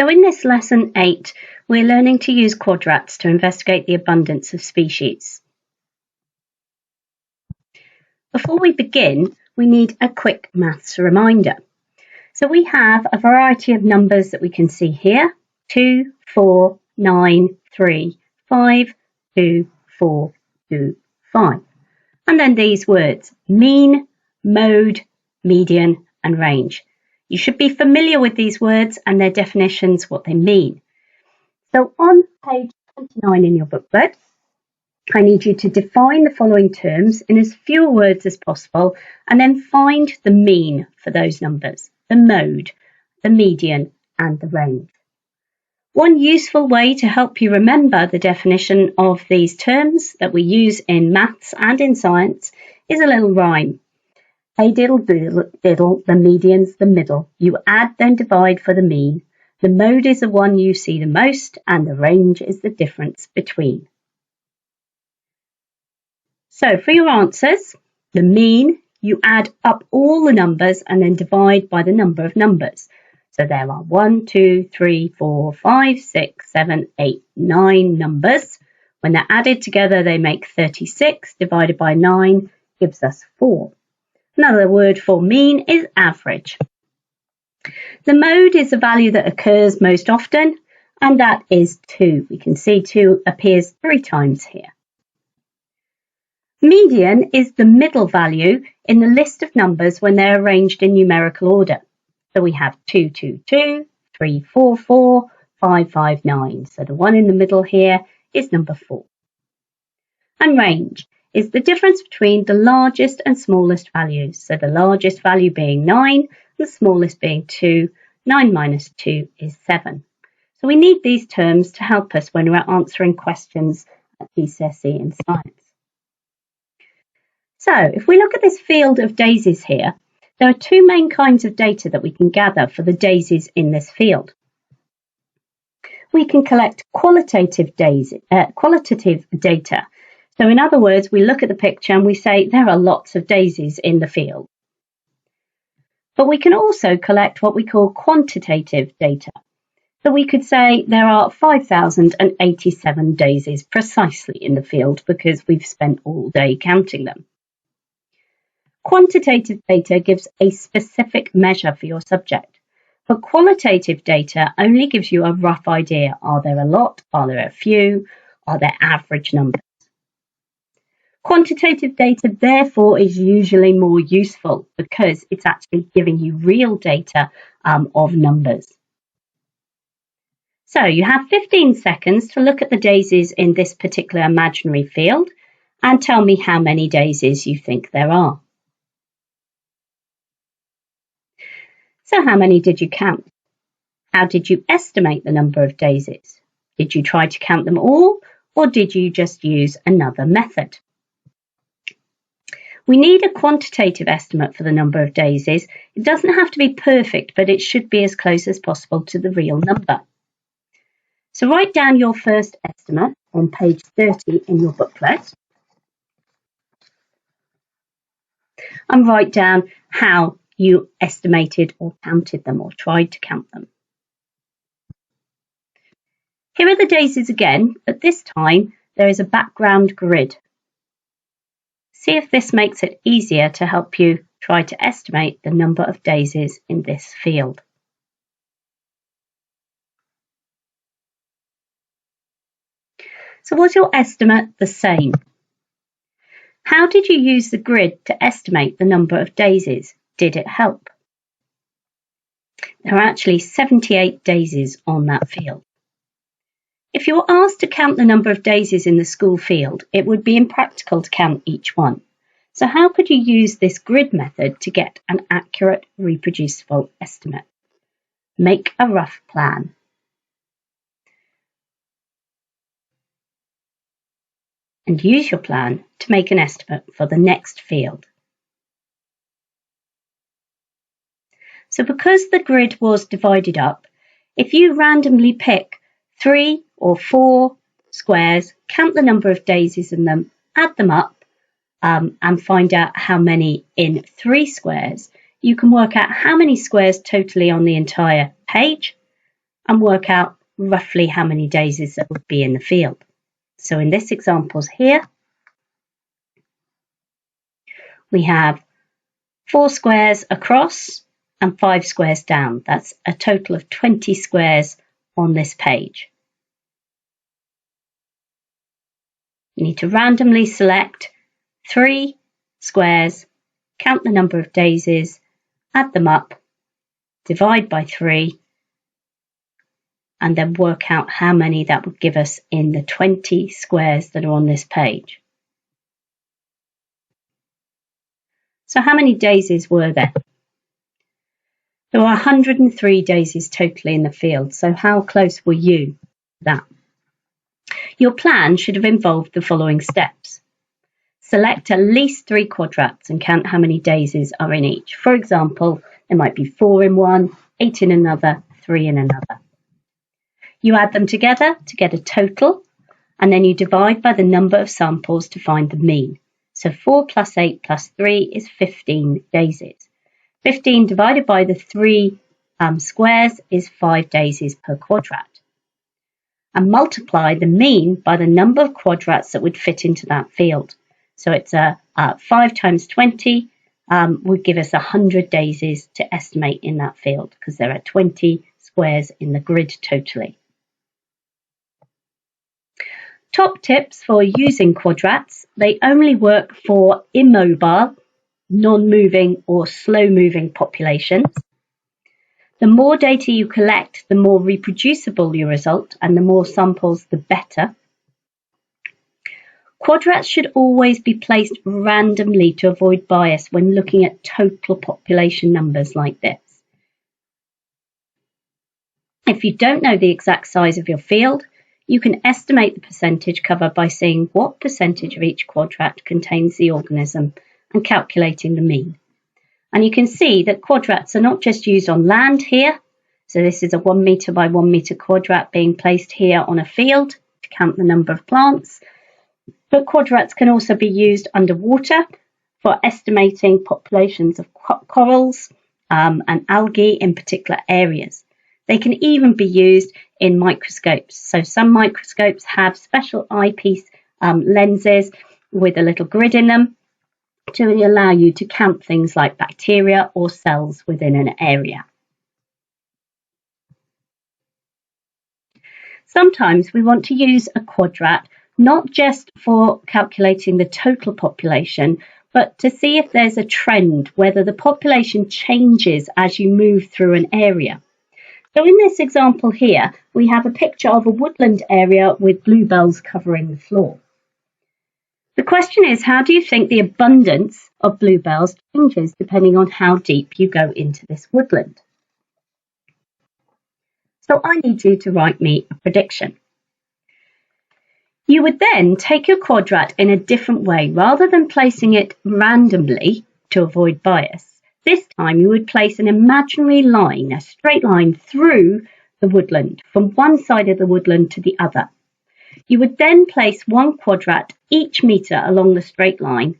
So in this lesson 8, we're learning to use quadrats to investigate the abundance of species. Before we begin, we need a quick maths reminder. So we have a variety of numbers that we can see here: 2, 4, 9, 3, 5, 2, 4, 2, 5. And then these words: mean, mode, median, and range. You should be familiar with these words and their definitions, what they mean. So on page 29 in your booklet, I need you to define the following terms in as few words as possible and then find the mean for those numbers, the mode, the median, and the range. One useful way to help you remember the definition of these terms that we use in maths and in science is a little rhyme. Hey diddle diddle, the median's the middle. You add then divide for the mean. The mode is the one you see the most, and the range is the difference between. So for your answers, the mean, you add up all the numbers and then divide by the number of numbers. So there are 1, 2, 3, 4, 5, 6, 7, 8, 9 numbers. When they're added together, they make 36. Divided by 9 gives us 4. Another word for mean is average. The mode is the value that occurs most often, and that is 2. We can see 2 appears 3 times here. Median is the middle value in the list of numbers when they're arranged in numerical order. So we have 2, 2, 2, 3, 4, 4, 5, 5, 9. So the one in the middle here is number 4. And range is the difference between the largest and smallest values. So the largest value being 9, the smallest being 2. 9 minus 2 is 7. So we need these terms to help us when we're answering questions at GCSE in science. So if we look at this field of daisies here, there are 2 main kinds of data that we can gather for the daisies in this field. We can collect qualitative data. So in other words, we look at the picture and we say there are lots of daisies in the field. But we can also collect what we call quantitative data. So we could say there are 5,087 daisies precisely in the field because we've spent all day counting them. Quantitative data gives a specific measure for your subject, but qualitative data only gives you a rough idea. Are there a lot? Are there a few? Are there average numbers? Quantitative data, therefore, is usually more useful because it's actually giving you real data of numbers. So you have 15 seconds to look at the daisies in this particular imaginary field and tell me how many daisies you think there are. So how many did you count? How did you estimate the number of daisies? Did you try to count them all, or did you just use another method? We need a quantitative estimate for the number of daisies. It doesn't have to be perfect, but it should be as close as possible to the real number. So write down your first estimate on page 30 in your booklet. And write down how you estimated or counted them or tried to count them. Here are the daisies again, but this time there is a background grid. See if this makes it easier to help you try to estimate the number of daisies in this field. So was your estimate the same? How did you use the grid to estimate the number of daisies? Did it help? There are actually 78 daisies on that field. If you were asked to count the number of daisies in the school field, it would be impractical to count each one. So how could you use this grid method to get an accurate, reproducible estimate? Make a rough plan. And use your plan to make an estimate for the next field. So because the grid was divided up, if you randomly pick 3 or 4 squares, count the number of daisies in them, add them up, and find out how many in 3 squares, you can work out how many squares totally on the entire page and work out roughly how many daisies there would be in the field. So in this example here, we have 4 squares across and 5 squares down. That's a total of 20 squares on this page. You need to randomly select 3 squares, count the number of daisies, add them up, divide by 3, and then work out how many that would give us in the 20 squares that are on this page. So how many daisies were there? There were 103 daisies totally in the field, so how close were you to that? Your plan should have involved the following steps. Select at least 3 quadrats and count how many daisies are in each. For example, there might be 4 in one, 8 in another, 3 in another. You add them together to get a total, and then you divide by the number of samples to find the mean. So 4 plus 8 plus 3 is 15 daisies. 15 divided by the 3 squares is 5 daisies per quadrat. And multiply the mean by the number of quadrats that would fit into that field. So it's 5 times 20 would give us 100 daisies to estimate in that field, because there are 20 squares in the grid totally. Top tips for using quadrats: they only work for immobile, non-moving or slow-moving populations. The more data you collect, the more reproducible your result, and the more samples, the better. Quadrats should always be placed randomly to avoid bias when looking at total population numbers like this. If you don't know the exact size of your field, you can estimate the percentage cover by seeing what percentage of each quadrat contains the organism and calculating the mean. And you can see that quadrats are not just used on land here. So this is a 1 metre by 1 metre quadrat being placed here on a field to count the number of plants. But quadrats can also be used underwater for estimating populations of corals and algae in particular areas. They can even be used in microscopes. So some microscopes have special eyepiece lenses with a little grid in them to allow you to count things like bacteria or cells within an area. Sometimes we want to use a quadrat not just for calculating the total population, but to see if there's a trend, whether the population changes as you move through an area. So in this example here, we have a picture of a woodland area with bluebells covering the floor. The question is, how do you think the abundance of bluebells changes depending on how deep you go into this woodland? So I need you to write me a prediction. You would then take your quadrat in a different way. Rather than placing it randomly to avoid bias, this time you would place an imaginary line, a straight line through the woodland, from one side of the woodland to the other. You would then place 1 quadrat each metre along the straight line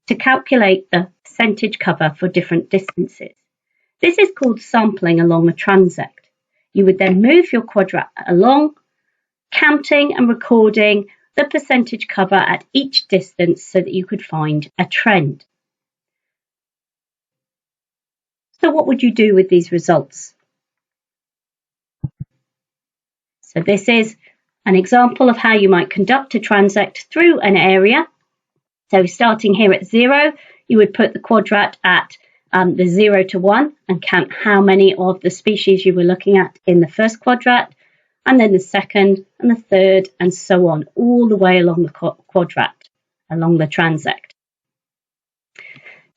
to calculate the percentage cover for different distances. This is called sampling along a transect. You would then move your quadrat along, counting and recording the percentage cover at each distance so that you could find a trend. So what would you do with these results? So this is an example of how you might conduct a transect through an area. So starting here at 0, you would put the quadrat at the 0 to 1 and count how many of the species you were looking at in the first quadrat, and then the second and the third, and so on, all the way along the quadrat, along the transect.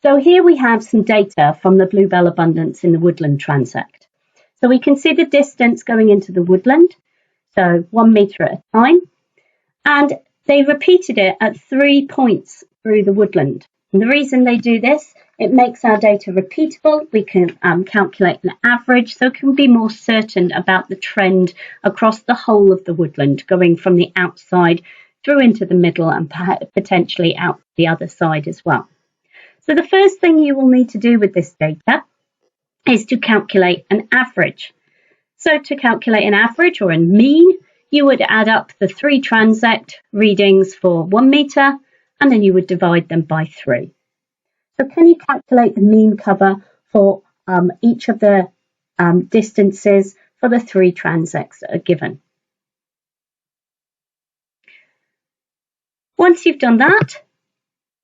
So here we have some data from the bluebell abundance in the woodland transect. So we can see the distance going into the woodland, so 1 metre at a time, and they repeated it at 3 points through the woodland. And the reason they do this, it makes our data repeatable. We can calculate an average, so it can be more certain about the trend across the whole of the woodland, going from the outside through into the middle and potentially out the other side as well. So the first thing you will need to do with this data is to calculate an average. So to calculate an average or a mean, you would add up the 3 transect readings for 1 metre, and then you would divide them by 3. So can you calculate the mean cover for each of the distances for the 3 transects that are given? Once you've done that,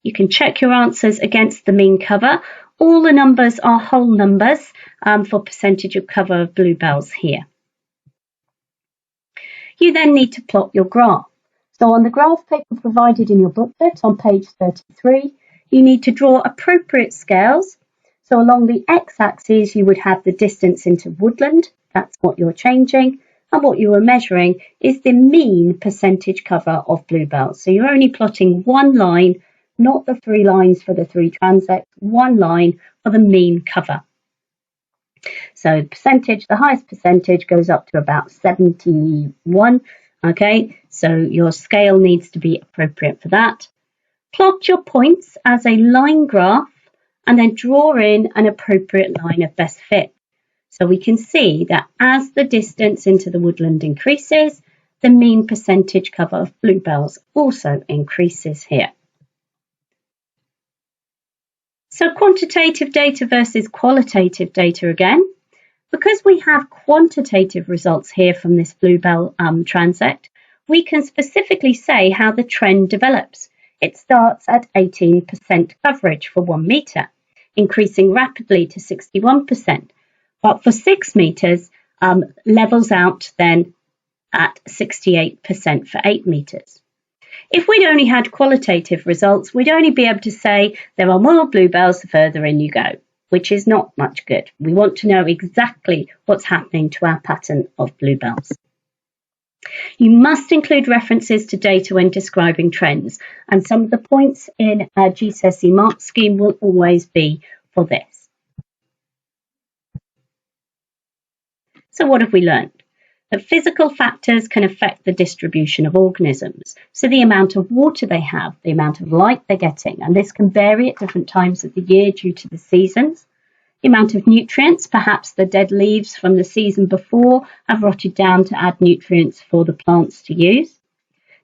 you can check your answers against the mean cover. All the numbers are whole numbers for percentage of cover of bluebells here. You then need to plot your graph. So on the graph paper provided in your booklet on page 33, you need to draw appropriate scales. So along the x-axis, you would have the distance into woodland. That's what you're changing. And what you are measuring is the mean percentage cover of bluebells. So you're only plotting one line, not the 3 lines for the 3 transects, one line for the mean cover. So percentage, the highest percentage goes up to about 71. Okay, so your scale needs to be appropriate for that. Plot your points as a line graph and then draw in an appropriate line of best fit. So we can see that as the distance into the woodland increases, the mean percentage cover of bluebells also increases here. So quantitative data versus qualitative data again. Because we have quantitative results here from this bluebell transect, we can specifically say how the trend develops. It starts at 18% coverage for 1 metre, increasing rapidly to 61%. But for 6 metres, levels out then at 68% for 8 metres. If we'd only had qualitative results, we'd only be able to say there are more bluebells the further in you go, which is not much good. We want to know exactly what's happening to our pattern of bluebells. You must include references to data when describing trends, and some of the points in our GCSE mark scheme will always be for this. So what have we learned? That physical factors can affect the distribution of organisms. So the amount of water they have, the amount of light they're getting, and this can vary at different times of the year due to the seasons. The amount of nutrients, perhaps the dead leaves from the season before have rotted down to add nutrients for the plants to use.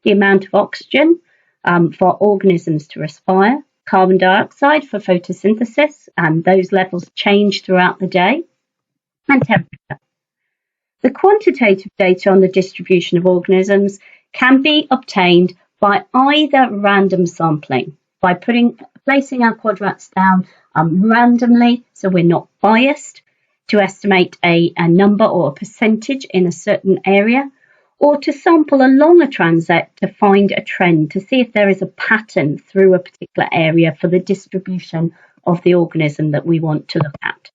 The amount of oxygen for organisms to respire. Carbon dioxide for photosynthesis, and those levels change throughout the day. And temperature. The quantitative data on the distribution of organisms can be obtained by either random sampling, by placing our quadrats down randomly, so we're not biased, to estimate a number or a percentage in a certain area, or to sample along a transect to find a trend, to see if there is a pattern through a particular area for the distribution of the organism that we want to look at.